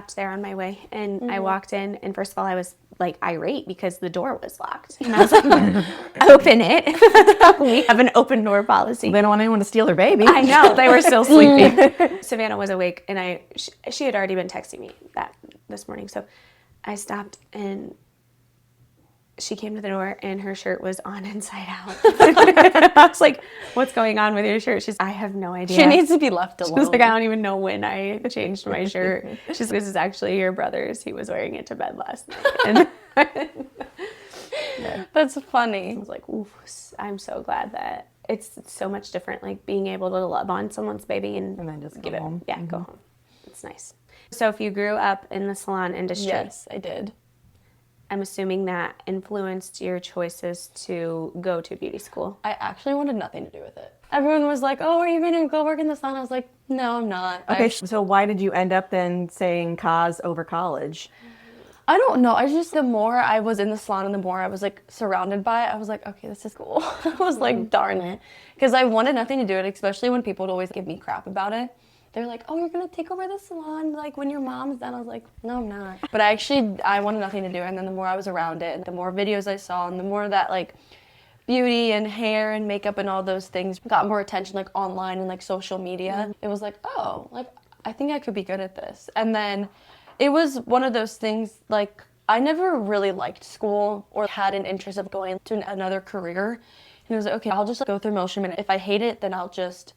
stopped there on my way, and I walked in, and first of all, I was like irate because the door was locked. And I was like, open it. We have an open door policy. They don't want anyone to steal their baby. I know, they were still sleeping. Savannah was awake, and she had already been texting me this morning. So I stopped, and she came to the door, and her shirt was on inside out. I was like, what's going on with your shirt? She's, I have no idea. She needs to be left alone. She's like, I don't even know when I changed my shirt. She's like, this is actually your brother's. He was wearing it to bed last night. And That's funny. I was like, oof, I'm so glad that it's so much different, like being able to love on someone's baby and then just give go it home. Yeah, go home. It's nice. So if you grew up in the salon industry. Yes, I did. I'm assuming that influenced your choices to go to beauty school. I actually wanted nothing to do with it. Everyone was like, oh, are you going to go work in the salon? I was like, no, I'm not. Okay, so why did you end up then saying cause over college? I don't know. The more I was in the salon and the more I was like surrounded by it, I was like, okay, this is cool. I was like, darn it. Because I wanted nothing to do with it, especially when people would always give me crap about it. They're like, oh, you're going to take over the salon like when your mom's done. I was like, no, I'm not. But I wanted nothing to do. And then the more I was around it, and the more videos I saw, and the more that like beauty and hair and makeup and all those things got more attention like online and like social media, it was like, oh, like I think I could be good at this. And then it was one of those things, like I never really liked school or had an interest of going to another career. And it was like, okay, I'll just go through motion. And if I hate it, then I'll just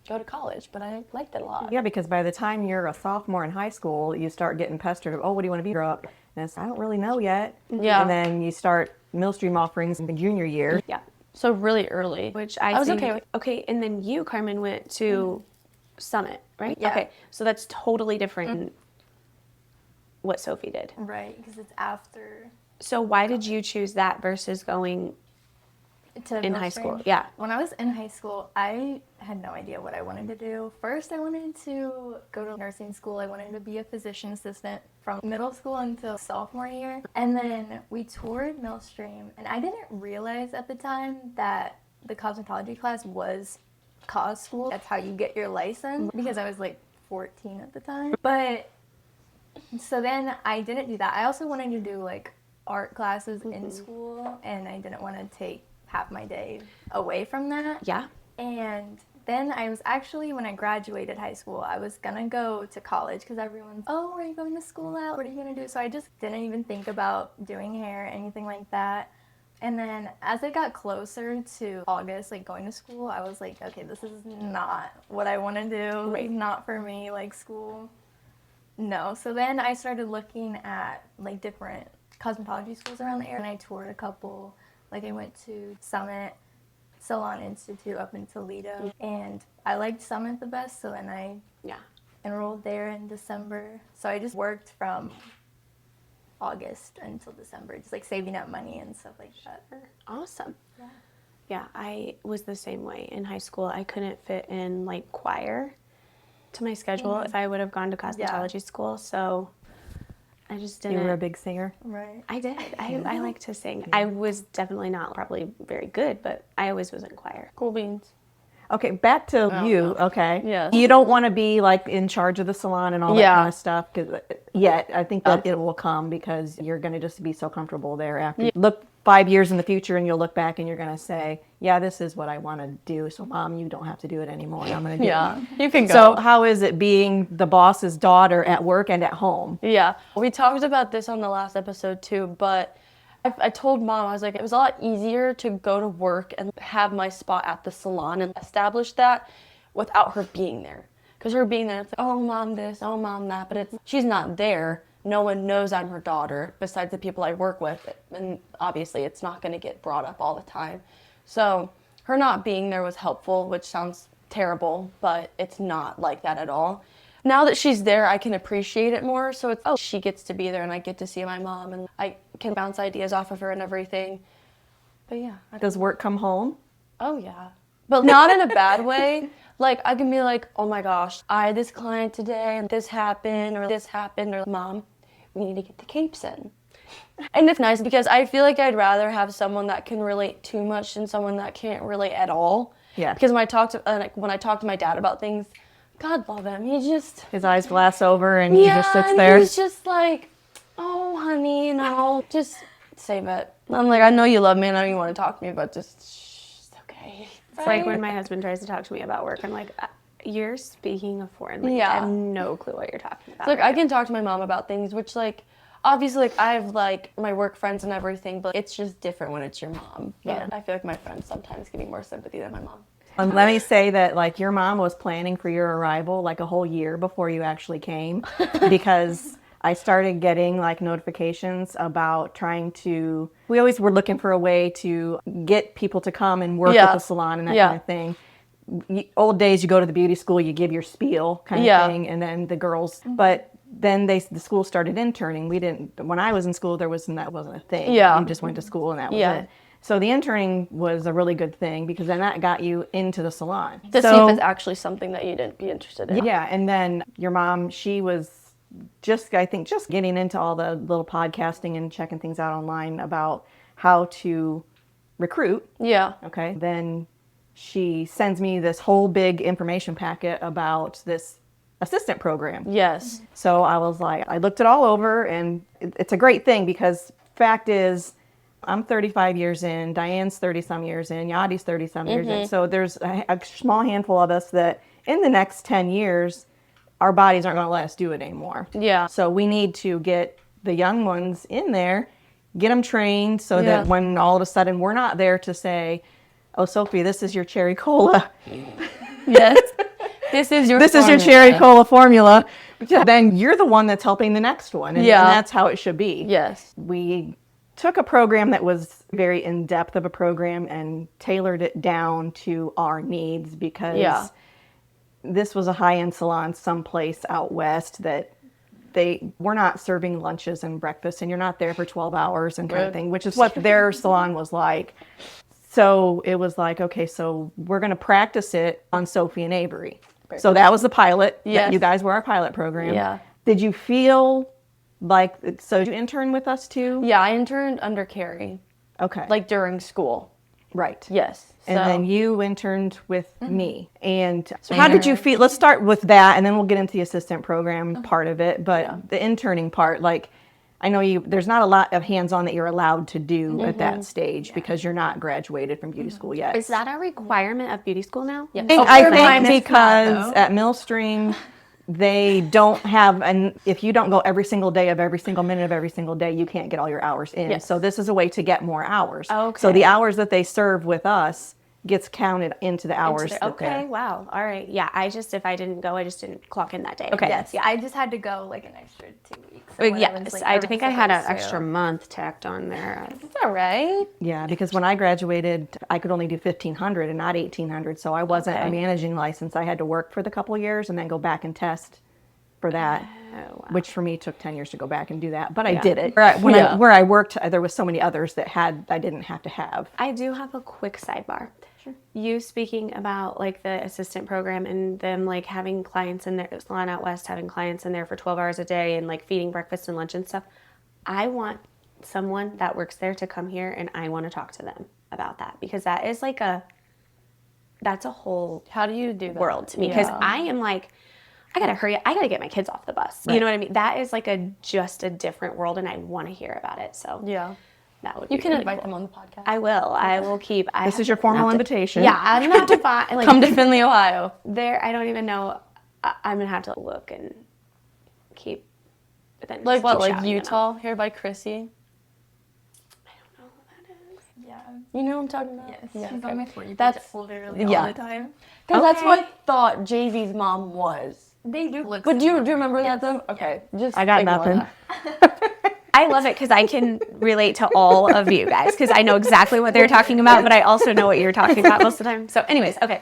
go to college. But I liked it a lot. Yeah, because by the time you're a sophomore in high school, you start getting pestered of, oh, what do you want to be grow up? And it's, I don't really know yet. Yeah. And then you start Millstream offerings in the junior year. Yeah. So really early. Which I was okay with. Okay, and then you, Carmen, went to Summit, right? Yeah. Okay, so that's totally different than what Sophie did. Right, because it's after. So why did you choose that versus going in high school? Yeah. When I was in high school, I had no idea what I wanted to do. First, I wanted to go to nursing school. I wanted to be a physician assistant from middle school until sophomore year. And then we toured Millstream, and I didn't realize at the time that the cosmetology class was cos school. That's how you get your license, because I was like 14 at the time. But so then I didn't do that. I also wanted to do like art classes in school, and I didn't want to take half my day away from that. Yeah. And then I was actually, when I graduated high school, I was gonna go to college because everyone's, oh, are you going to school out? What are you gonna do? So I just didn't even think about doing hair, anything like that. And then as it got closer to August, like going to school, I was like, okay, this is not what I want to do. Right. Not for me, like school. No. So then I started looking at like different cosmetology schools around the area, and I toured a couple. Like I went to Summit, Salon Institute up in Toledo, and I liked Summit the best, so then I enrolled there in December. So I just worked from August until December, just like saving up money and stuff like that. Awesome. Yeah. Yeah, I was the same way in high school. I couldn't fit in like choir to my schedule if I would have gone to cosmetology school, so I just didn't. You were a big singer? Right. I did. I like to sing. I was definitely not probably very good, but I always was in choir. Cool beans. Okay, back to you, okay? Yes. You don't want to be like in charge of the salon and all that kind of stuff, because yet I think that it will come, because you're going to just be so comfortable there after. Look 5 years in the future and you'll look back and you're going to say, yeah, this is what I want to do. So Mom, you don't have to do it anymore. I'm going to do it. You can go. So how is it being the boss's daughter at work and at home? Yeah, we talked about this on the last episode too, but I told Mom, I was like, it was a lot easier to go to work and have my spot at the salon and establish that without her being there. Because her being there, it's like, oh, Mom this, oh, Mom that, but she's not there. No one knows I'm her daughter besides the people I work with, and obviously it's not going to get brought up all the time. So her not being there was helpful, which sounds terrible, but it's not like that at all. Now that she's there, I can appreciate it more. So it's, oh, she gets to be there and I get to see my mom and I can bounce ideas off of her and everything. But yeah. Does work come home? Oh yeah. But not in a bad way. Like I can be like, oh my gosh, I had this client today and this happened, or Mom, we need to get the capes in. And it's nice because I feel like I'd rather have someone that can relate too much than someone that can't relate at all. Yeah. Because when I talk to my dad about things, God love him. He just, His eyes glass over and he just sits there. He's just like, oh, honey, just save it. I'm like, I know you love me and I know you want to talk to me, but just, shh, it's okay. It's like when my husband tries to talk to me about work, I'm like, you're speaking a foreign language. Yeah. I have no clue what you're talking about. Like, I can talk to my mom about things, which, like, obviously, like, I have, like, my work friends and everything, but it's just different when it's your mom. But I feel like my friends sometimes give me more sympathy than my mom. Let me say that, like, your mom was planning for your arrival, like, a whole year before you actually came, because I started getting, like, notifications about we always were looking for a way to get people to come and work at the salon and that kind of thing. Old days, you go to the beauty school, you give your spiel kind of thing, and then the girls, but then the school started interning. When I was in school, that wasn't a thing. Yeah. You just went to school and that was it. So the interning was a really good thing because then that got you into the salon. To see if it's actually something that you didn't be interested in. Yeah, and then your mom, she was just getting into all the little podcasting and checking things out online about how to recruit. Yeah. Okay. Then she sends me this whole big information packet about this assistant program. Yes. So I was like, I looked it all over, and it's a great thing because fact is, I'm 35 years in, Diane's 30-some years in, Yadi's 30-some years in. So there's a small handful of us that in the next 10 years, our bodies aren't going to let us do it anymore. Yeah. So we need to get the young ones in there, get them trained so that when all of a sudden we're not there to say, oh, Sophie, this is your cherry cola. Yes. This is your cherry cola formula. Then you're the one that's helping the next one. And that's how it should be. Yes. We took a program that was very in-depth of a program and tailored it down to our needs because this was a high-end salon someplace out west that we're not serving lunches and breakfast, and you're not there for 12 hours and kind of thing, which is what their salon was like. So it was like, okay, so we're going to practice it on Sophie and Avery. Perfect. So that was the pilot. Yes. You guys were our pilot program. Yeah. Did you feel like, so did you intern with us too? Yeah, I interned under Carrie. Okay. Like during school. Right. Yes. And then you interned with me. And how did you feel? Let's start with that, and then we'll get into the assistant program part of it. But the interning part, like, I know there's not a lot of hands-on that you're allowed to do at that stage because you're not graduated from beauty school yet. Is that a requirement of beauty school now? Yeah. I think because at Millstream, they don't have, and if you don't go every single day of every single minute of every single day, you can't get all your hours in. Yes. So this is a way to get more hours. Okay. So the hours that they serve with us gets counted into the hours. Okay, wow. All right. Yeah, if I didn't go, I just didn't clock in that day. Okay. Yes, yeah, I just had to go like an extra 2 weeks. Yes, I think I had an extra month tacked on there. It's all right. Yeah, because when I graduated, I could only do 1,500 and not 1,800. So I wasn't a managing license. I had to work for the couple years and then go back and test for that, which for me took 10 years to go back and do that. But I did it. Where I worked, there was so many others that I didn't have to have. I do have a quick sidebar. Sure. You speaking about like the assistant program and them like having clients in their salon out west, having clients in there for 12 hours a day and like feeding breakfast and lunch and stuff. I want someone that works there to come here and I want to talk to them about that because that is like that's a whole How do you do that? world to me because I am like, I gotta hurry up. I gotta get my kids off the bus. Right. You know what I mean? That is like just a different world and I want to hear about it. So that would be You can really invite cool. them on the podcast. I will. I will keep. This is your formal invitation. Yeah, I'm gonna have to find. Like, Come to Findlay, Ohio. There, I don't even know. I'm gonna have to look and keep. Then Like keep what? Like shouting them out. Utah, here by Chrissy. I don't know who that is. Yeah. You know what I'm talking about? Yes. Yeah, She's okay. on my For You page That's literally all the time. That's what I thought JV's mom was. They do look. But do you remember that though? Okay, just I got ignore nothing. that. I love it because I can relate to all of you guys because I know exactly what they're talking about, but I also know what you're talking about most of the time. So, anyways, okay.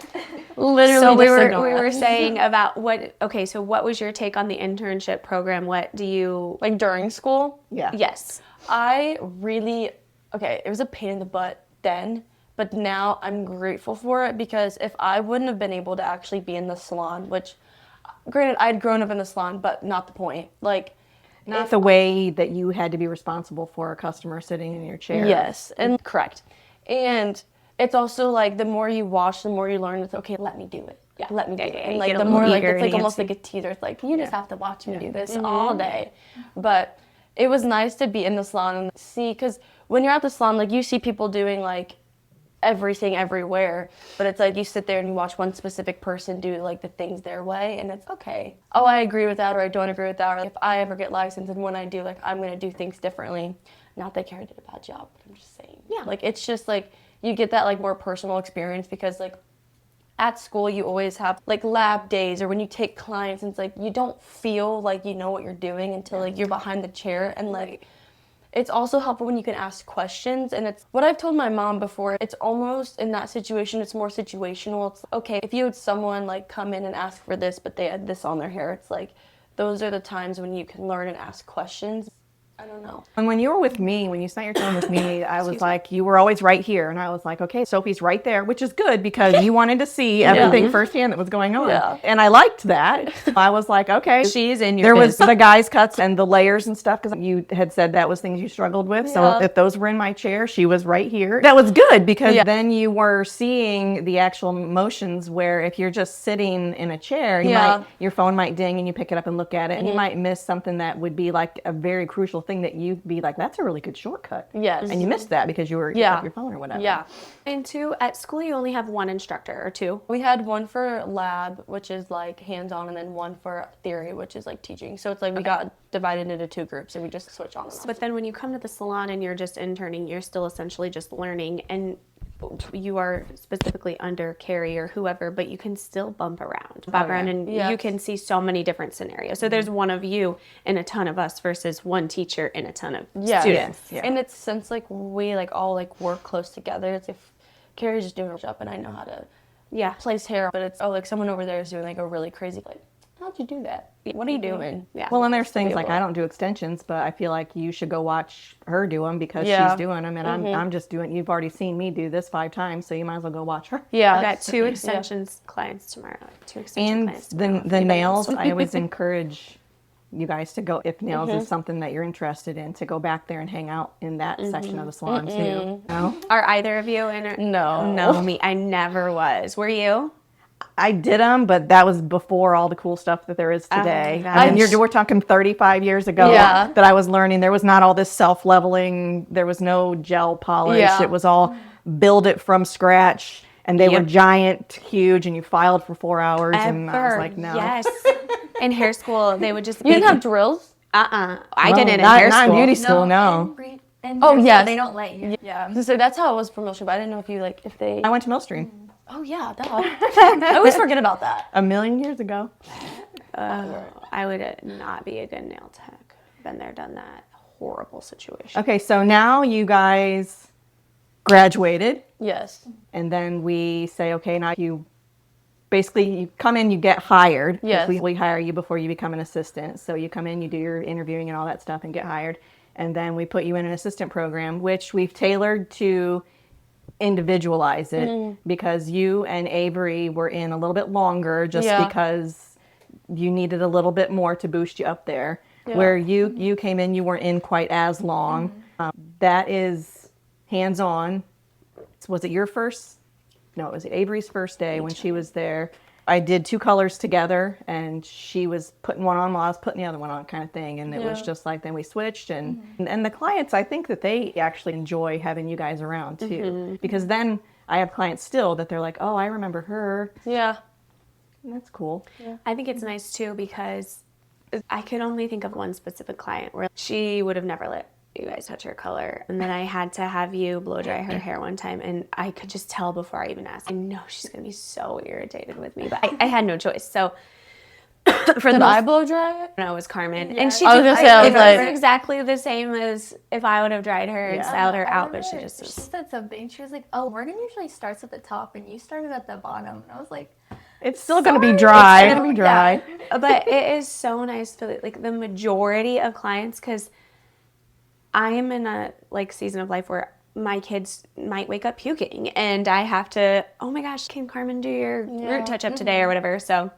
Literally, So we just were ignore it. saying about what. Okay, so what was your take on the internship program? What do you Like during school? Yeah. Yes. I really, it was a pain in the butt then, but now I'm grateful for it because if I wouldn't have been able to actually be in the salon, which, granted, I'd grown up in the salon, but not the point. Like, Not the way that you had to be responsible for a customer sitting in your chair. yes, and correct. And it's also like the more you watch, the more you learn. It's okay, let me do it. let me do it. And like get a the little more like eager it's like and almost antsy. like a teaser. It's like you just have to watch me do this all day. But it was nice to be in the salon and see, because when you're at the salon, like you see people doing like everything everywhere, but it's like you sit there and you watch one specific person do like the things their way, and it's okay. Oh, I agree with that, or I don't agree with that. Or if I ever get licensed, and when I do, like I'm gonna do things differently. Not that Carrie did a bad job, but I'm just saying. Yeah. Like it's just like you get that like more personal experience, because like at school you always have like lab days, or when you take clients, and it's like you don't feel like you know what you're doing until like you're behind the chair. And like it's also helpful when you can ask questions. And it's what I've told my mom before, it's almost in that situation, it's more situational. It's okay if you had someone like come in and ask for this, but they had this on their hair, it's like those are the times when you can learn and ask questions. I don't know. And when you were with me, when you spent your time with me, I was like, you were always right here. And I was like, okay, Sophie's right there, which is good because you wanted to see everything firsthand that was going on. Yeah. And I liked that. I was like, okay. She's in your There was biz. the guys cuts and the layers and stuff, because you had said that was things you struggled with. So Yeah. if those were in my chair, she was right here. That was good, because then you were seeing the actual motions, where if you're just sitting in a chair, your phone might ding and you pick it up and look at it, and you might miss something that would be like a very crucial thing that you'd be like, that's a really good shortcut. Yes. And you missed that because you were off your phone or whatever. Yeah. And two, at school you only have one instructor or two. We had one for lab, which is like hands-on, and then one for theory, which is like teaching. So it's like we got divided into two groups, and we just switch on and off. But then when you come to the salon and you're just interning, you're still essentially just learning, and you are specifically under Carrie or whoever, but you can still bump around, and you can see so many different scenarios. So there's one of you and a ton of us versus one teacher and a ton of students. Yeah. And it's since like we like all like work close together. It's if Carrie's just doing her job and I know how to place hair, but it's like someone over there is doing like a really crazy like, how'd you do that? What are you doing? Yeah. Well, and there's things like I don't do extensions, but I feel like you should go watch her do them because she's doing them, and I'm just doing. You've already seen me do this 5 times, so you might as well go watch her. Yeah. I've got 2 extensions clients tomorrow. 2 extension And clients tomorrow. the nails, I always encourage you guys to go, if nails is something that you're interested in, to go back there and hang out in that section of the salon too. No? Are either of you in? No. Me. I never was. Were you? I did them, but that was before all the cool stuff that there is today. my I mean, gosh. we're talking 35 years ago Yeah. that I was learning. There was not all this self-leveling. There was no gel polish. Yeah. It was all build it from scratch. And they were giant, huge, and you filed for 4 hours. And I was like, no. Yes. In hair school, they would just You didn't have drills? I Well, didn't in not, hair not school. in beauty school, no. And Oh, yes. they don't let you. Yeah. So that's how it was for Milton, but I didn't know if you like if they. I went to Millstream Oh yeah, duh. I always forget about that. a million years ago. I would not be a good nail tech. Been there, done that. Horrible situation. Okay, so now you guys graduated, Yes. and then we say, okay, now you come in, you get hired. Yes. We hire you before you become an assistant. So you come in, you do your interviewing and all that stuff and get hired. And then we put you in an assistant program, which we've tailored to individualize it because you and Avery were in a little bit longer just because you needed a little bit more to boost you up there. Yeah. Where you came in, you weren't in quite as long. That is hands-on. Was it your first? No, it was Avery's first day when she was there. I did 2 colors together, and she was putting one on while I was putting the other one on, kind of thing. And it was just like, then we switched. And the clients, I think that they actually enjoy having you guys around too. Because then I have clients still that they're like, oh, I remember her. Yeah. And that's cool. I think it's nice too because I could only think of one specific client where she would have never let you guys touch her color. And then I had to have you blow dry her hair one time, and I could just tell before I even asked. I know she's going to be so irritated with me, but I had no choice. So for Did the I blow dry it? no, it was Carmen. Yeah. And she I was just, gonna say, I was it like- exactly the same as if I would have dried her and styled her I out, but she remember just she said something. She was like, "Oh, Morgan usually starts at the top, and you started at the bottom." And I was like, It's still going to be dry. It's gonna be dry. But it is so nice to like the majority of clients, because I am in a like season of life where my kids might wake up puking and I have to, oh my gosh, can Carmen do your root touch up today or whatever? So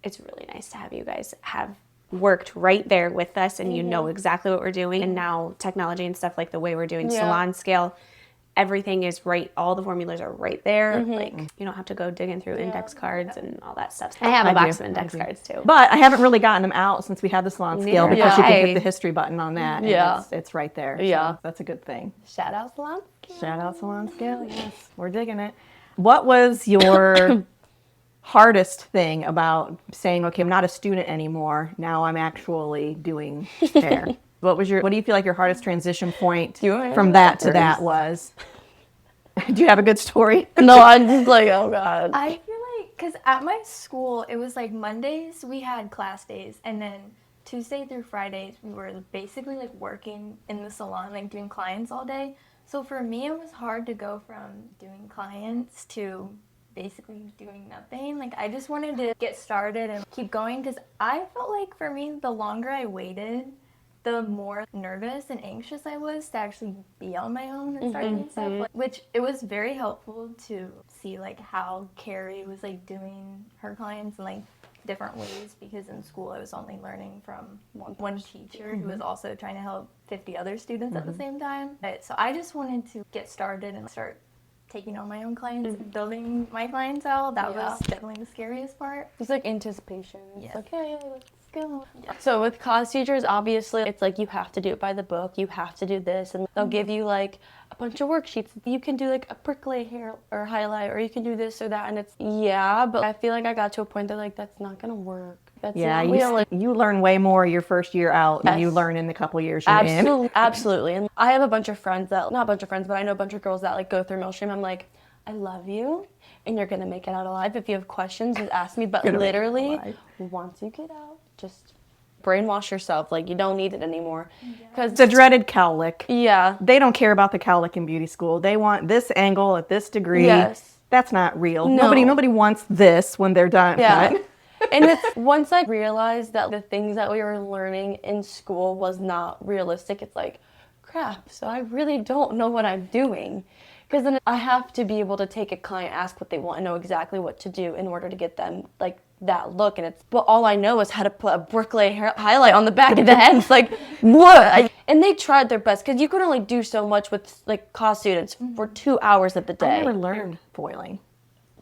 it's really nice to have you guys have worked right there with us and you know exactly what we're doing. And now technology and stuff like the way we're doing salon scale, everything is right. All the formulas are right there. Like you don't have to go digging through index cards and all that stuff. I have a box of index cards too. But I haven't really gotten them out since we had the salon scale because Yeah. you can hit the history button on that. Yeah. And it's right there. Yeah. So that's a good thing. Shout out salon. Shout out salon scale. Yes, we're digging it. What was your hardest thing about saying, okay, I'm not a student anymore. Now I'm actually doing hair. What do you feel like your hardest transition point from that to that was? Do you have a good story? No, I'm just like, oh God. I feel like, because at my school, it was like Mondays we had class days, and then Tuesday through Fridays we were basically like working in the salon, like doing clients all day. So for me, it was hard to go from doing clients to basically doing nothing. Like I just wanted to get started and keep going, because I felt like for me, the longer I waited, the more nervous and anxious I was to actually be on my own and start doing stuff. Like, which it was very helpful to see like how Carrie was like doing her clients in like different ways, because in school I was only learning from one teacher who was also trying to help 50 other students at the same time. So I just wanted to get started and start taking on my own clients and building my clientele. That was definitely the scariest part. It's like anticipation. Yeah. It's like, okay, let's go. Yeah. So with cause teachers, obviously, it's like you have to do it by the book. You have to do this, and they'll give you like a bunch of worksheets. You can do like a prickly hair or highlight, or you can do this or that, and it's but I feel like I got to a point that like that's not gonna work. That's not real. You learn way more your first year out than you learn in the couple years you're in. Absolutely. And I have a bunch of friends not a bunch of friends, but I know a bunch of girls that like go through Millstream. I'm like, I love you, and you're gonna make it out alive. If you have questions, just ask me. But literally, once you get out, just brainwash yourself. Like you don't need it anymore. Because It's a dreaded cowlick. Yeah. They don't care about the cowlick in beauty school. They want this angle at this degree. Yes. That's not real. No. Nobody wants this when they're done. Yeah. But And it's once I realized that the things that we were learning in school was not realistic, it's like, crap, so I really don't know what I'm doing. Because then I have to be able to take a client, ask what they want, and know exactly what to do in order to get them like that look. But all I know is how to put a bricklayed highlight on the back of the head. It's like, what? And they tried their best, because you could only do so much with like cause students for 2 hours of the day. I never learned foiling.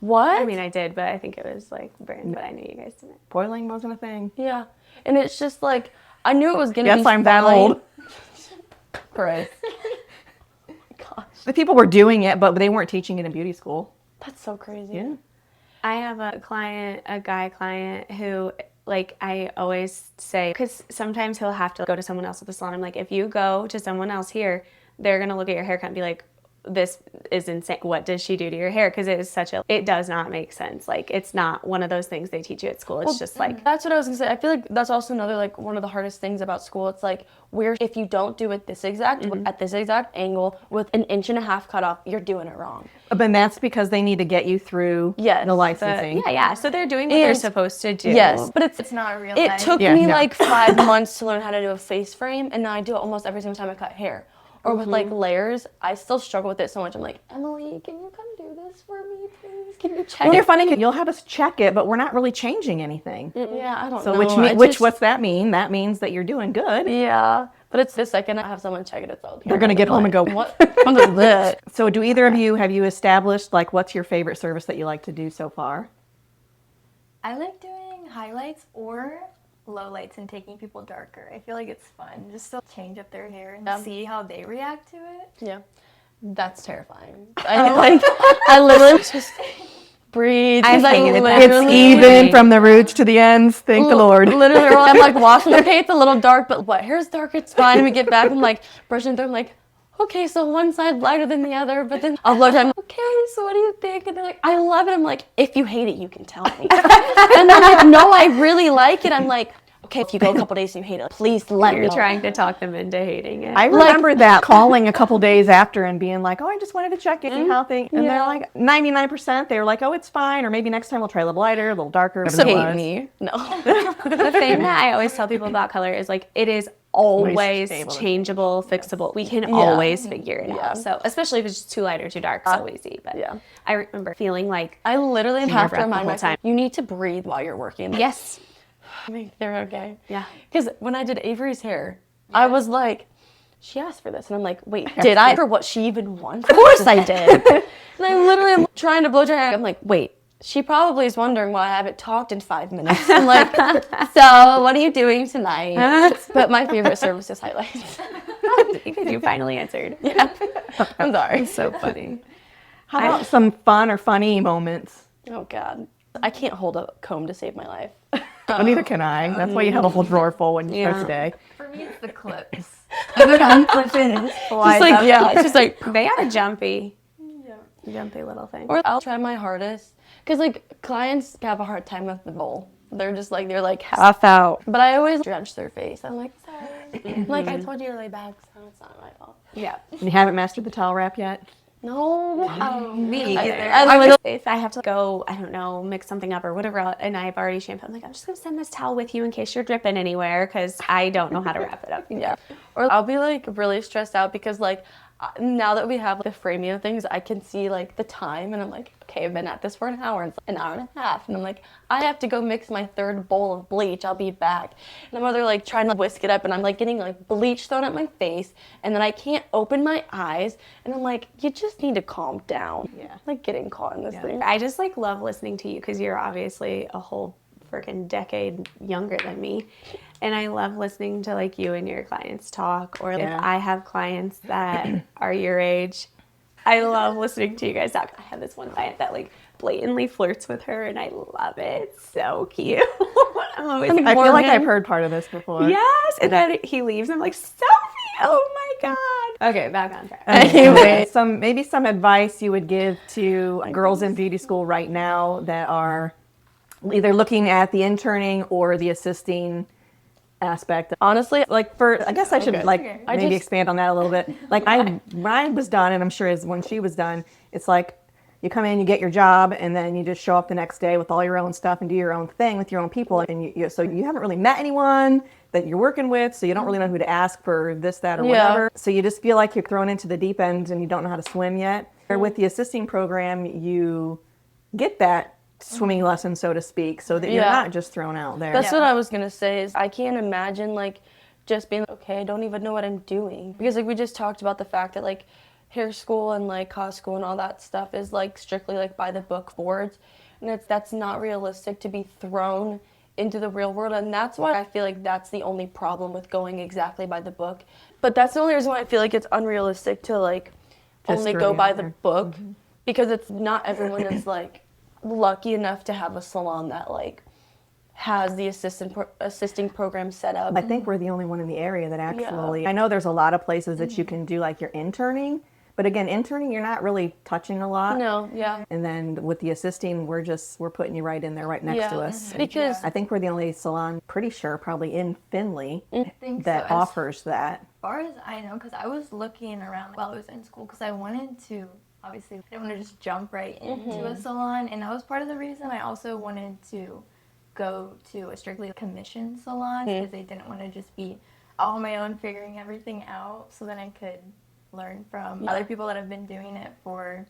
What? I mean, I did, but I think it was like brand, but I knew you guys didn't. Foiling wasn't a thing. Yeah. And it's just like, I knew it was going to be Yes, I'm that fine. old. Chris. Gosh. The people were doing it, but they weren't teaching it in beauty school. That's so crazy. Yeah. I have a guy client who, like, I always say, because sometimes he'll have to go to someone else at the salon. I'm like, if you go to someone else here, they're going to look at your haircut and be like, this is insane. What does she do to your hair? Because it does not make sense. Like, it's not one of those things they teach you at school. It's just like. That's what I was going to say. I feel like that's also another, like, one of the hardest things about school. It's like, where if you don't do it this exact, at this exact angle with an 1.5 inch cut off, you're doing it wrong. But that's because they need to get you through the licensing. Yeah. So they're doing what they're supposed to do. Yes, but It's not real It life. took me like 5 months to learn how to do a face frame, and now I do it almost every single time I cut hair. Or with like layers, I still struggle with it so much. I'm like, Emily, can you come do this for me, please? Can you check Well, it? you're funny, you'll have us check it, but we're not really changing anything. Yeah, I don't So know. what's that mean? That means that you're doing good. Yeah, but it's the second I have someone check it, it's all. They're going to get home and go, What? What is that? So do either of you, have you established, like, what's your favorite service that you like to do so far? I like doing highlights or lowlights and taking people darker. I feel like it's fun just to change up their hair and see how they react to it. Yeah, that's terrifying. I literally just breathe. It's even from the roots to the ends. Thank the Lord. Literally, I'm like washing their hair. It's a little dark, but what? Hair's dark. It's fine. And we get back. I'm like brushing through. I'm like, okay, so one side lighter than the other. But then I'll blow time. Okay, so what do you think? And they're like, I love it. I'm like, if you hate it, you can tell me. And they're like, no, I really like it. I'm like, okay, if you go a couple days and you hate it, please let me You're know. trying to talk them into hating it. I remember that calling a couple days after and being like, oh, I just wanted to check in and how things, and they're like 99%. They were like, oh, it's fine, or maybe next time we'll try a little lighter, a little darker. So hate me. No. The thing that I always tell people about color is like it is always stable. changeable, fixable. We can always figure it out. So especially if it's just too light or too dark, it's so easy. But I remember feeling like I literally have to breath the remind whole myself, time. you need to breathe while you're working. Like, yes, I mean, they're okay. Yeah. Because when I did Avery's hair, I was like, she asked for this. And I'm like, wait, did I? For what she even wants? Of course I did. And I literally am trying to blow dry her. I'm like, wait, she probably is wondering why I haven't talked in 5 minutes. I'm like, so what are you doing tonight? But my favorite service is highlights. Because you finally answered. Yeah. I'm sorry. So funny. How about some fun or funny moments? Oh, God. I can't hold a comb to save my life. Well, neither can I. That's why you have a whole drawer full when you start the day. For me, it's the clips. I'm unclipping and it's Just like, yeah, it's just like, They are jumpy. Jumpy little thing. or I'll try my hardest. Because, like, clients have a hard time with the bowl. They're like half out. But I always drench their face. I'm like, sorry. Like, I told you to lay back, so it's not my fault. Yeah. You haven't mastered the towel wrap yet? No. Me either. I If I have to go, I don't know, mix something up or whatever, and I've already shampooed, I'm like, I'm just going to send this towel with you in case you're dripping anywhere because I don't know how to wrap it up. Yeah. Or I'll be, like, really stressed out because, like, now that we have the framing of things, I can see, like, the time, and I'm like, okay, I've been at this for an hour and a half, and I'm like, I have to go mix my 3rd bowl of bleach. I'll be back. And I'm over there, like, trying to whisk it up, and I'm, like, getting, like, bleach thrown at my face, and then I can't open my eyes, and I'm like, you just need to calm down. Yeah. Like, getting caught in this thing. I just like love listening to you because you're obviously a whole freaking decade younger than me. And I love listening to like you and your clients talk, or like I have clients that are your age. I love listening to you guys talk. I have this one client that like blatantly flirts with her and I love it. It's so cute. I'm always I feel like I've heard part of this before. yes. And then he leaves. I'm like, Sophie, oh my God. Okay, back on track. Anyway, maybe some advice you would give to girls in beauty school right now that are either looking at the interning or the assisting aspect. Honestly, Like I guess I should maybe expand on that a little bit. Like when I was done, and I'm sure is when she was done, it's like you come in, you get your job, and then you just show up the next day with all your own stuff and do your own thing with your own people. And so you haven't really met anyone that you're working with, so you don't really know who to ask for this, that, or whatever. So you just feel like you're thrown into the deep end and you don't know how to swim yet. Or with the assisting program, you get that swimming lesson, so to speak, so that you're not just thrown out there. That's what I was gonna say. Is I can't imagine like just being okay, I don't even know what I'm doing, because like we just talked about the fact that like hair school and like cos school and all that stuff is like strictly like by the book boards, and that's not realistic to be thrown into the real world. And that's why I feel like that's the only problem with going exactly by the book. But that's the only reason why I feel like it's unrealistic to like just only go by the book, because it's not everyone is like lucky enough to have a salon that like has the assisting program set up. I think we're the only one in the area that actually, I know there's a lot of places that you can do like your interning, but again, interning, you're not really touching a lot. No, And then with the assisting, we're putting you right in there, right next to us. Because I think we're the only salon, pretty sure, probably in Findlay, I think that so. offers that. As far as I know, because I was looking around while I was in school, because I wanted to, obviously, I didn't want to just jump right into a salon, and that was part of the reason I also wanted to go to a strictly commission salon, because I didn't want to just be all on my own figuring everything out, so then I could learn from other people that have been doing it for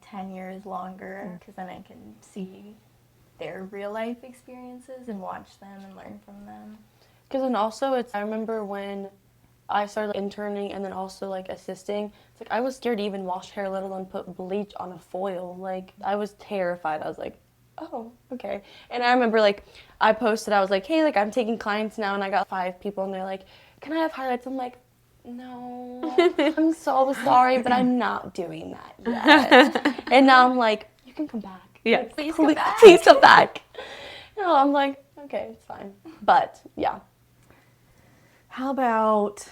10 years longer, because then I can see their real life experiences and watch them and learn from them. Because then also I remember when I started interning and then also like assisting, it's like I was scared to even wash hair, let alone put bleach on a foil. Like I was terrified. I was like, oh, okay. And I remember like I posted, I was like, hey, like I'm taking clients now, and I got 5 people, and they're like, can I have highlights? I'm like, no, I'm so sorry, but I'm not doing that yet. And now I'm like, you can come back. Yeah. Like, please come back. Please come back. You know, I'm like, okay, it's fine. But yeah. How about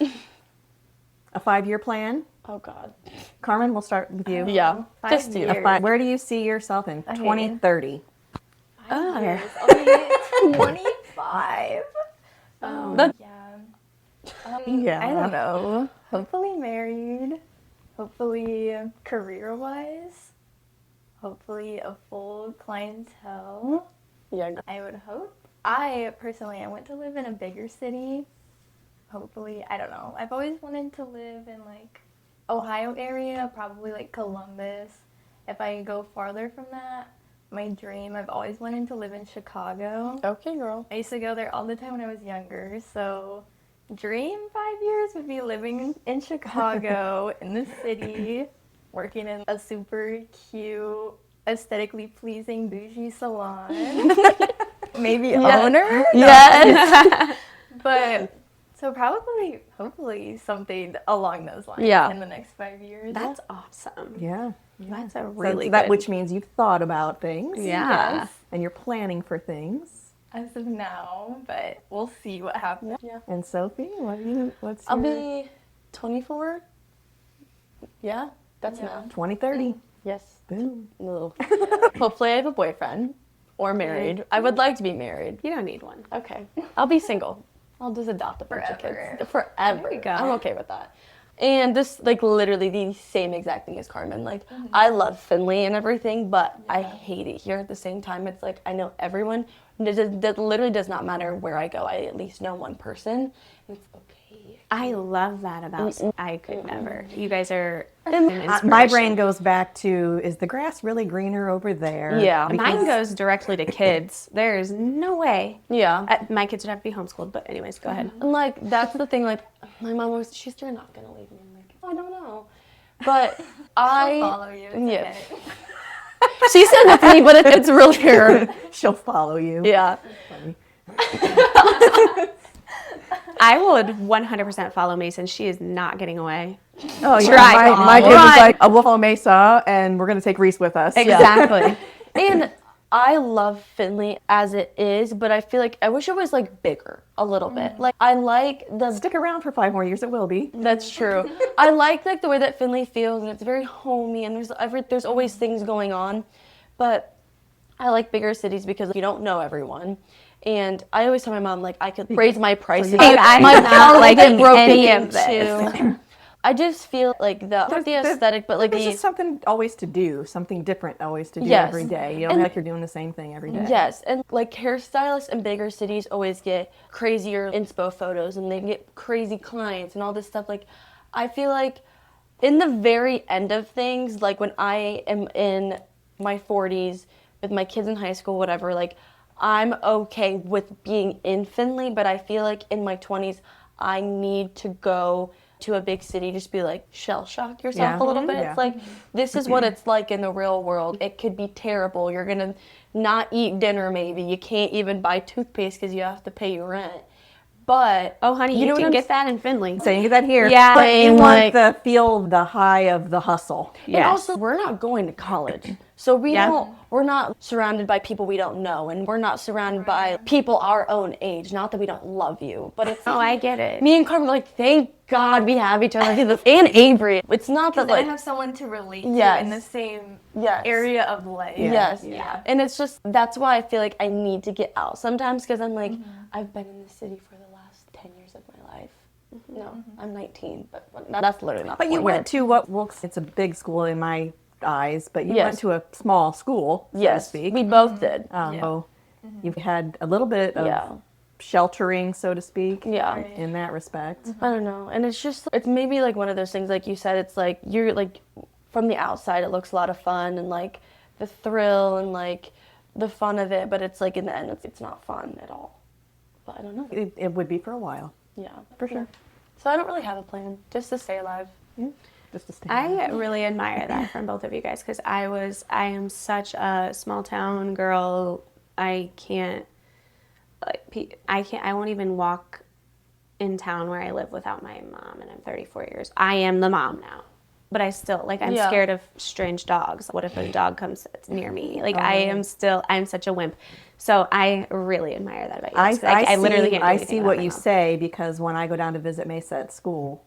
a 5-year plan? Oh God. Carmen, we'll start with you. Yeah. 5 Just do. years. Where do you see yourself in 2030? 5 years. I'll be 25. Yeah. I don't know. Hopefully married. Hopefully career-wise. Hopefully a full clientele. Yeah. I would hope. I went to live in a bigger city. Hopefully, I don't know. I've always wanted to live in like Ohio area, probably like Columbus. If I go farther from that, my dream, I've always wanted to live in Chicago. Okay, girl. I used to go there all the time when I was younger, so dream 5 years would be living in Chicago, in the city, working in a super cute, aesthetically pleasing bougie salon. Maybe owner? Yes. But so probably, hopefully, something along those lines in the next 5 years. That's awesome. Yeah. That's a So really that good. which means you've thought about things. Yeah. Yes, And you're planning for things. as of now, but we'll see what happens. Yeah. And Sophie, what's I'll your be 24. Yeah, that's now. 2030? Yes. Boom. No. Hopefully I have a boyfriend or married. I would like to be married. You don't need one. Okay. I'll be single. I'll just adopt a bunch of kids. Forever. There you go. I'm okay with that. And just like literally the same exact thing as Carmen. Like I love Finley and everything, but I hate it here at the same time. It's like I know everyone. That literally does not matter where I go. I at least know one person. And it's okay. I love that about. I could never. You guys are. My brain goes back to, is the grass really greener over there? Yeah. Mine goes directly to kids. There's no way. Yeah. My kids would have to be homeschooled, but anyways, go ahead. And like that's the thing. Like my mom was, you're not gonna leave me. I'm like, I don't know, but I'll follow you. It's Yeah. okay. She said that to me, but it's really weird. She'll follow you. Yeah. I would 100% follow Mason. She is not getting away. Oh, yeah. Try. My kid was Run. like, we'll follow Mesa, and we're going to take Reese with us. Exactly. And I love Finley as it is, but I feel like I wish it was like bigger a little bit. Like I like the Stick around for 5 more years, it will be. That's true. I like the way that Finley feels, and it's very homey, and there's always things going on. But I like bigger cities because you don't know everyone. And I always tell my mom, like, I could raise my prices. I'm my not car would liking get broken any of into. I just feel like not the aesthetic, but like There's the just something always to do, something different always to do Yes. every day. You don't And- feel like you're doing the same thing every day. Yes, and like hairstylists in bigger cities always get crazier inspo photos and they get crazy clients and all this stuff. Like, I feel like in the very end of things, like when I am in my 40s with my kids in high school, whatever, like I'm okay with being in Finley, but I feel like in my 20s, I need to go to a big city, just be like shell shock yourself a little bit. Yeah. It's like, this is what it's like in the real world. It could be terrible. You're gonna not eat dinner maybe. You can't even buy toothpaste because you have to pay your rent. But Oh, honey, you know what can I'm get that in Finley. So you can get that here. Yeah. But you And, want like- feel the high of the hustle. And Yes. also, we're not going to college. So we're not surrounded by people we don't know, and we're not surrounded by people our own age. Not that we don't love you, but it's Oh, I get it. me and Carmen are like, thank God we have each other. And Avery. It's not that I like have someone to relate Yes. to in the same Yes. area of life. Yes. Yeah. And it's just, that's why I feel like I need to get out sometimes because I'm like, I've been in the city for the last 10 years of my life. No, I'm 19, but that's literally not But the you point. went to what looks, it's a big school in my eyes, but you Yes. went to a small school, so to Yes, speak. we both did. So you've had a little bit of Yeah. sheltering, so to speak, Yeah. in that respect. I don't know. And it's just, it's maybe like one of those things, like you said, it's like, you're like, from the outside, it looks a lot of fun and like the thrill and like the fun of it, but it's like in the end, it's not fun at all. But I don't know. It would be for a while, Yeah. for sure. So I don't really have a plan, just to stay alive. Just to stay. I really admire that from both of you guys because I am such a small town girl. I won't even walk in town where I live without my mom, and I'm 34 years. I am the mom now, but I still, like, I'm Yeah. scared of strange dogs. What if a dog comes near me? Like, I'm such a wimp. So I really admire that about you guys, 'cause I literally can't do I anything see without what my you mom. say because when I go down to visit Mesa at school,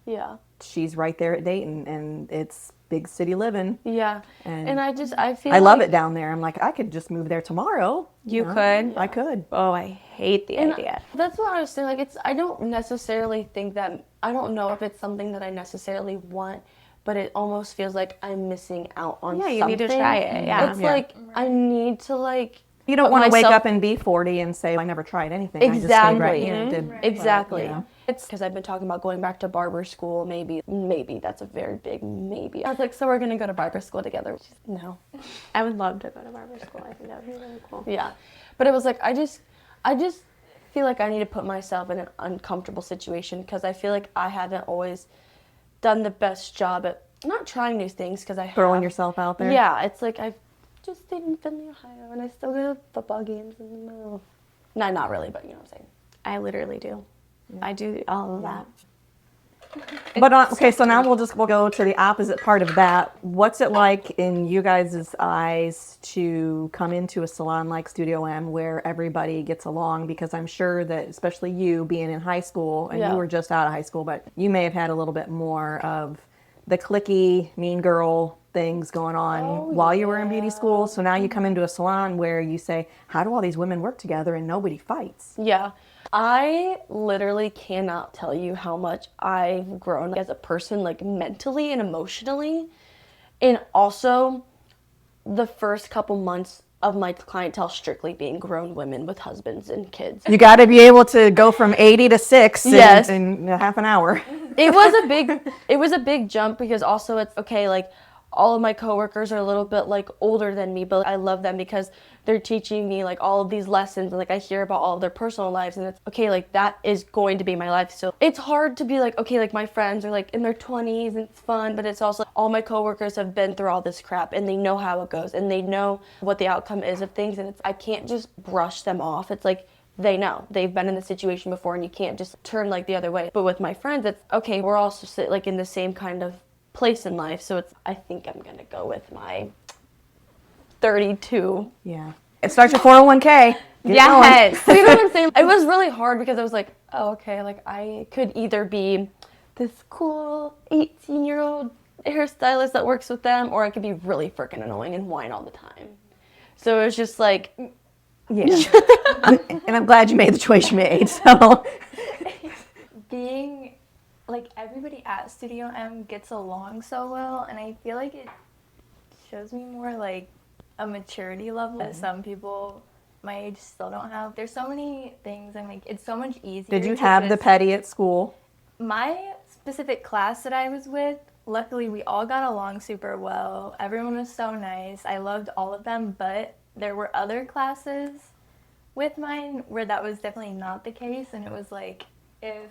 Yeah. she's right there at Dayton, and it's big city living. Yeah. And I feel I love like- it down there. I'm like, I could just move there tomorrow. You know? could? I could. Oh, I hate the idea. That's what I was saying. Like, I don't necessarily think that, I don't know if it's something that I necessarily want, but it almost feels like I'm missing out on Yeah, something. you need to try it. Yeah. It's Yeah. like, I need to, like, You don't put want to wake myself- up and be 40 and say, I never tried anything. I just Exactly. stayed right here and did. Exactly. you know. It's because I've been talking about going back to barber school. Maybe that's a very big maybe. I was like, so we're gonna go to barber school together. No. I would love to go to barber school. I think that would be really cool. Yeah, but it was like I just feel like I need to put myself in an uncomfortable situation because I feel like I haven't always done the best job at not trying new things because I Throwing have. yourself out there. Yeah, it's like I've just stayed in Findlay, Ohio, and I still go to football games in the middle. No, not really, but you know what I'm saying. I literally do. I do all of that. But okay, so now we'll go to the opposite part of that. What's it like in you guys' eyes to come into a salon like Studio M where everybody gets along? Because I'm sure that, especially you being in high school, and you were just out of high school, but you may have had a little bit more of the cliquey, mean girl things going on while you were in beauty school. So now you come into a salon where you say, how do all these women work together and nobody fights? Yeah. I literally cannot tell you how much I've grown as a person, like mentally and emotionally. And also, the first couple months of my clientele strictly being grown women with husbands and kids. You got to be able to go from 80 to 6 in half an hour. It was a big jump because also it's okay, like all of my coworkers are a little bit like older than me, but I love them because they're teaching me like all of these lessons and like I hear about all of their personal lives and it's okay, like that is going to be my life. So it's hard to be like, okay, like my friends are like in their 20s and it's fun, but it's also all my coworkers have been through all this crap and they know how it goes and they know what the outcome is of things and I can't just brush them off. It's like they know they've been in the situation before and you can't just turn like the other way. But with my friends, it's okay, we're also like in the same kind of place in life. So I think I'm going to go with my 32. Yeah. It starts your 401k. Yes. So you know what I'm saying? It was really hard because I was like, oh, okay, like I could either be this cool 18-year-old hairstylist that works with them or I could be really freaking annoying and whine all the time. So it was just like... Yeah. And I'm glad you made the choice you made. So Being like everybody at Studio M gets along so well, and I feel like it shows me more like a maturity level that some people my age still don't have. There's so many things I'm like, it's so much easier. did you have the petty at school? My specific class that I was with, luckily we all got along super well. Everyone was so nice. I loved all of them, but there were other classes with mine where that was definitely not the case, and it was like if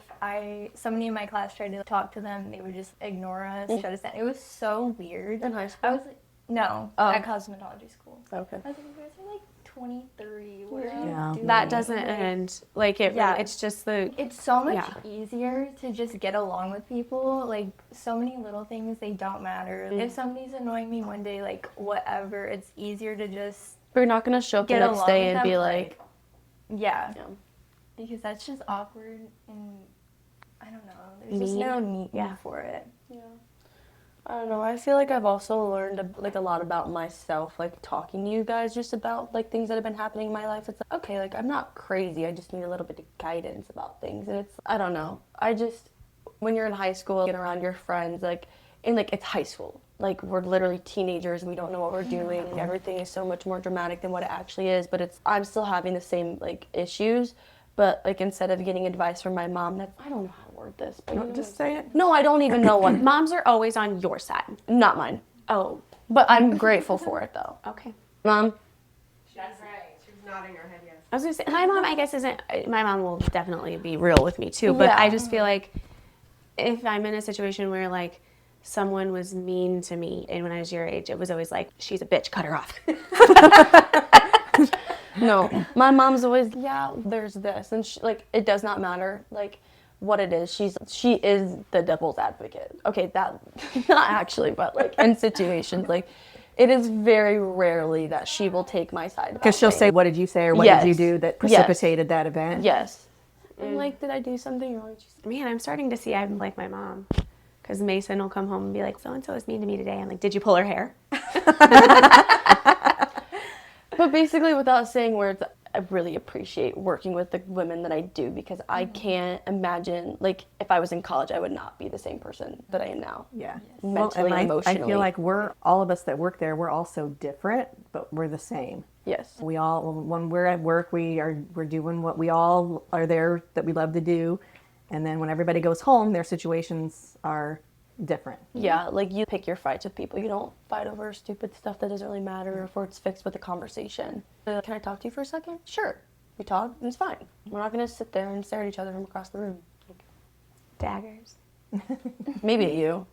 somebody in my class tried to talk to them, they would just ignore us, shut us down. It was so weird. In high school? I was like, no, at cosmetology school. Okay. I was like, you guys are like 23. What are you Yeah. doing? That doesn't end. Like it's just It's so much easier to just get along with people. Like, so many little things, they don't matter. If somebody's annoying me one day, like, whatever, it's easier to just We're not going to show up the get next along day with and them, be like... Yeah. Because that's just awkward and, I don't know, there's just no need for it. Yeah. I don't know. I feel like I've also learned like a lot about myself, like talking to you guys just about like things that have been happening in my life. It's like, okay, like I'm not crazy. I just need a little bit of guidance about things. And it's, I don't know. When you're in high school, get around your friends, like, and like it's high school. Like we're literally teenagers. We don't know what we're doing. Everything is so much more dramatic than what it actually is. But I'm still having the same like issues. But like instead of getting advice from my mom, I don't know how to word this. But Just say it. No, I don't even know what. moms are always on your side. Not mine. Oh, But I'm grateful for it though. okay. Mom? That's right. She's nodding her head yes. I was gonna say my mom, I guess, isn't. My mom will definitely be real with me too. But I just feel like if I'm in a situation where like someone was mean to me, and when I was your age, it was always like, she's a bitch, cut her off. No. My mom's always, there's this. And like, it does not matter like what it is. She is the devil's advocate. Okay, that, not actually, but like in situations, like it is very rarely that she will take my side. Because she'll say, what did you say or what did you do that precipitated that event? Yes. I'm like, did I do something wrong? Man, I'm starting to see I'm like my mom. Because Mason will come home and be like, so-and-so was mean to me today. I'm like, did you pull her hair? But basically, without saying words, I really appreciate working with the women that I do because I can't imagine, like, if I was in college, I would not be the same person that I am now. Yeah. Mentally and emotionally. I feel like all of us that work there, we're all so different, but we're the same. Yes. We all, when we're at work, we're doing what we all are there that we love to do. And then when everybody goes home, their situations are different. Yeah, like you pick your fights with people. You don't fight over stupid stuff that doesn't really matter if it's fixed with a conversation. Can I talk to you for a second? Sure. We talk, and it's fine. We're not going to sit there and stare at each other from across the room. Daggers. Maybe at you.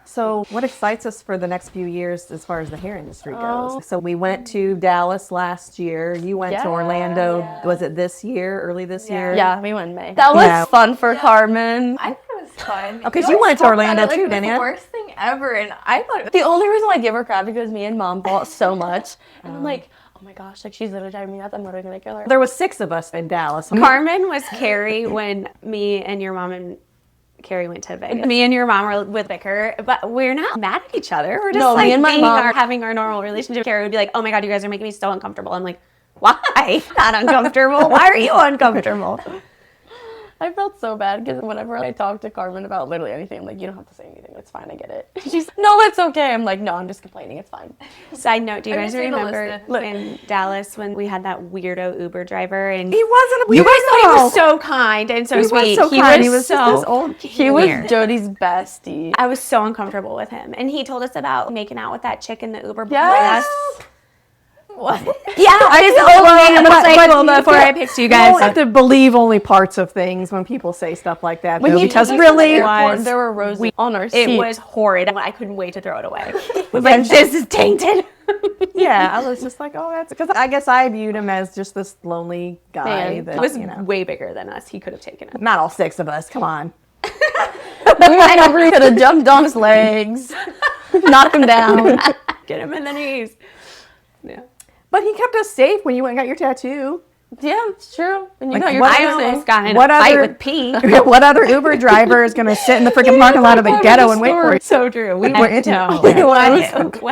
So what excites us for the next few years as far as the hair industry goes? So we went to Dallas last year. You went to Orlando. Was it this year, early this year? Yeah, we went in May. That was fun for Carmen. I thought it was fun. Because you went to Orlando too, didn't you? The worst thing ever, and I thought The only reason I give her crap because me and Mom fought so much. And I'm like, oh my gosh, like she's literally driving me nuts. I'm literally going to kill her. There was 6 of us in Dallas. Carmen was Carrie when me and your mom and Carrie went to Vegas. Me and your mom were with Vicar, but we're not mad at each other. We're just me and my mom having our normal relationship. Carrie would be like, oh my God, you guys are making me so uncomfortable. I'm like, why? Not uncomfortable. Why are you uncomfortable? I felt so bad because whenever I talk to Carmen about literally anything, I'm like, you don't have to say anything. It's fine. I get it. She's like, no, it's okay. I'm like, no, I'm just complaining. It's fine. Side note, do you guys just need to remember in Dallas when we had that weirdo Uber driver and He wasn't a you guys thought he was so kind and so sweet. He was just this old He was Jody's bestie. I was so uncomfortable with him. And he told us about making out with that chick in the Uber. Yes. What? Yeah, I just before I picked you You guys. don't have to believe only parts of things when people say stuff like that. When Though, he because took us really, to the airport, there were roses on our seat. It was horrid. I couldn't wait to throw it away. Like, this is tainted. yeah, I was just like, oh, that's because I guess I viewed him as just this lonely guy. Man, That It was you know, way bigger than us. He could have taken it. not all 6 of us. Come on. I never could have jumped on his legs, knocked him down. Get him in the knees. Yeah. But he kept us safe when you went and got your tattoo. Yeah, it's true. And you Like, know you're what I dancing. almost got in What a fight other- with P. What other Uber driver is going to sit in the freaking parking lot of the ghetto and wait for you? So true. We Were didn't into- know.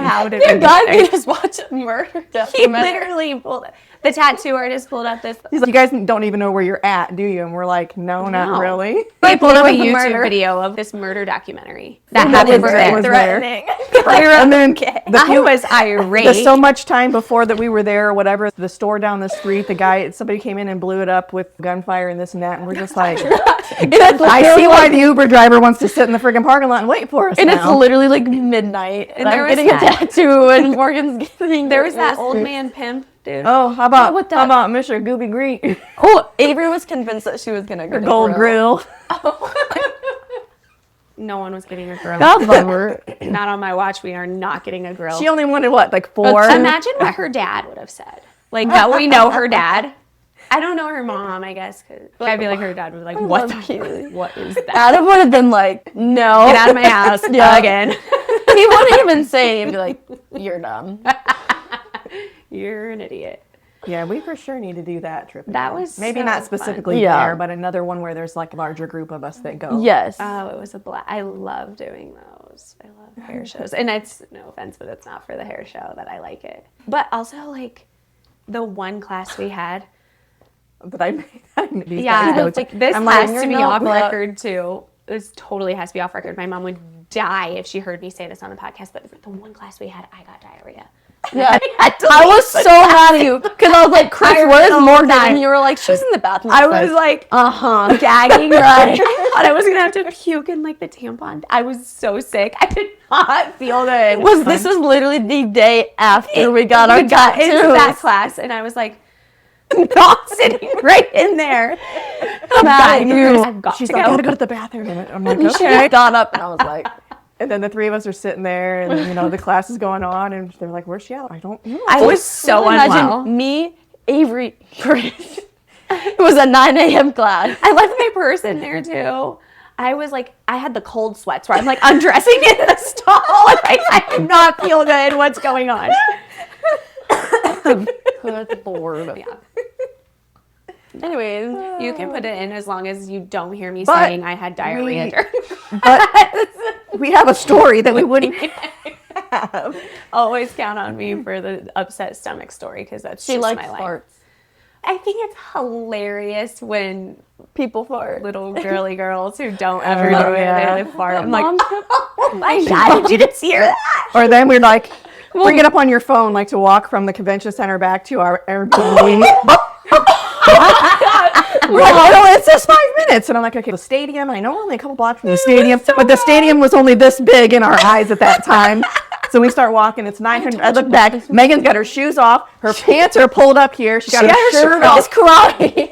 How did Your we guy get there? made us watch a murder He documentary. literally pulled the tattoo artist pulled up this. He's like, you guys don't even know where you're at, do you? And we're like, no, not No. really. He pulled up a Literally YouTube murder. video of this murder documentary that And happened was there. there. And then I was irate. so much time before that we were there or whatever, the store down the street, somebody came in and blew it up with gunfire and this and that. And we're just like, I see why the Uber driver wants to sit in the freaking parking lot and wait for us And it's now. literally like midnight, and there I'm was getting a that. tattoo, and Morgan's getting. There was that old man pimp dude. Oh, how about with how that- about Mr. Gooby Green? Oh, Avery was convinced that she was gonna get a Gold grill. No one was getting a grill. God love her. Not on my watch. We are not getting a grill. She only wanted what, like 4? Imagine what her dad would have said. Like that we know her dad. I don't know her mom, I guess. Cause I feel like her dad would be like, what is that? Adam would have been like, no. Get out of my house again. He wouldn't even say it. He'd be like, you're dumb. You're an idiot. Yeah, we for sure need to do that trip. That again. was maybe so not fun. specifically Yeah. there, but another one where there's like a larger group of us that go. Yes. Oh, it was a blast. I love doing those. I love hair shows. And it's no offense, but it's not for the hair show that I like it. But also like the one class we had. But I made these Yeah, guys go like this I'm has like, to be no, off but- record too. This totally has to be off record. My mom would die if she heard me say this on the podcast. But the one class we had, I got diarrhea. Yeah. I was so mad at you because I was like, Kris, where's Morgan? And you were like, she's in the bathroom. I was like, gagging. Right. I thought I was gonna have to puke in like the tampon. I was so sick. I did not feel good. This was literally the day after we got our into that tattoos. class, and I was like, not sitting right in there. I'm mad at you. I've got she's to like, go. I gotta go to the bathroom. And I'm like, She okay. got up and I was like, And then the 3 of us are sitting there, and you know the class is going on, and they're like, "Where's she at?" I don't know. I was so imagine unwell. me, Avery, Kris. It was a 9 a.m. class. I left my purse in there too. I was like, I had the cold sweats where I'm like undressing in the stall. I did not feel good. What's going on? Good Lord. Yeah. Anyways, You can put it in as long as you don't hear me But saying I had diarrhea. we- during- But we have a story that we wouldn't have. Always count on me for the upset stomach story because that's she just likes my life. farts. I think it's hilarious when People fart. little girly girls who don't ever Oh, do it, yeah. they fart. I'm like, Mom, oh my God, did you just hear that? Or then we're like, bring it up on your phone, like to walk from the convention center back to our Airbnb. We're like, oh, no, it's just 5 minutes. And I'm like, okay, the stadium, I know we're only a couple blocks from the stadium, but the stadium was only this big in our eyes at that time. So we start walking. It's 900. I look back. Megan's got her shoes off. Her pants are pulled up here. She got her shirt off. Just crying.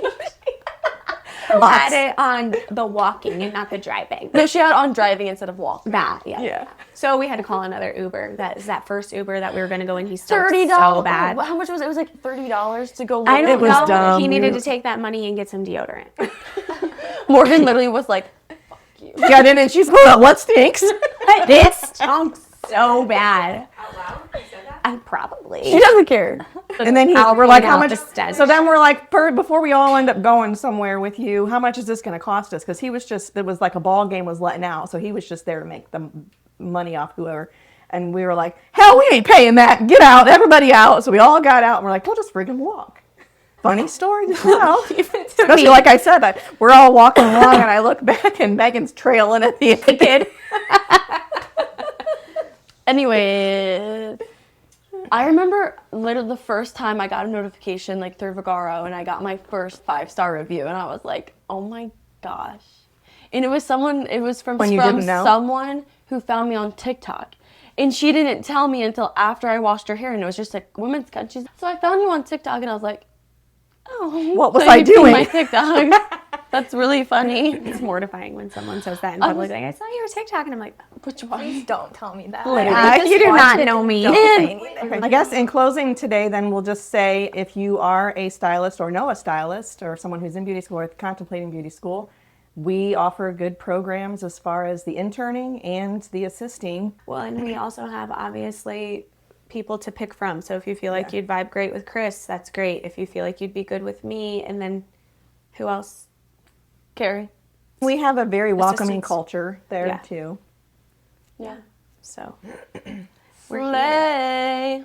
Had it on the walking and not the driving. No, she had on driving instead of walking. That, yeah. Yeah. So we had to call another Uber. That is that first Uber that we were going to go in. He sucked $30. so bad. How much was it? It was like $30 to go. I don't It was know. dumb. He needed to take that money and get some deodorant. Morgan literally was like, Got in and she's what stinks? This stunk so bad. Out loud? You said that? she Probably. doesn't care. And then I'll we're like, point how out much? the stench. So then we're like, before we all end up going somewhere with you, how much is this going to cost us? Because it was like a ball game was letting out. So he was just there to make the money off whoever. And we were like, hell, we ain't paying that. Get out, everybody out. So we all got out and we're like, we'll just friggin' walk. Funny story, you know. Especially like I said, we're all walking along and I look back and Megan's trailing at the kid. Anyway, I remember literally the first time I got a notification like through Vagaro and I got my first 5-star review and I was like, oh my gosh. And it was from When you didn't know? someone who found me on TikTok. And she didn't tell me until after I washed her hair and it was just like women's cut. So I found you on TikTok and I was like, oh. What was so I you've seen doing? my TikTok. That's really funny. It's mortifying when someone says that in public. Like, I saw your TikTok, and I'm like, Which one? Please don't tell me that. you do not know me. Don't say anything. I guess in closing today, then we'll just say if you are a stylist or know a stylist or someone who's in beauty school or contemplating beauty school, we offer good programs as far as the interning and the assisting. Well, and we also have obviously people to pick from. So if you feel like you'd vibe great with Kris, that's great. If you feel like you'd be good with me, and then who else? Carrie. We have a very welcoming Assistants. culture there Yeah. too. Yeah. So we're here. Slay.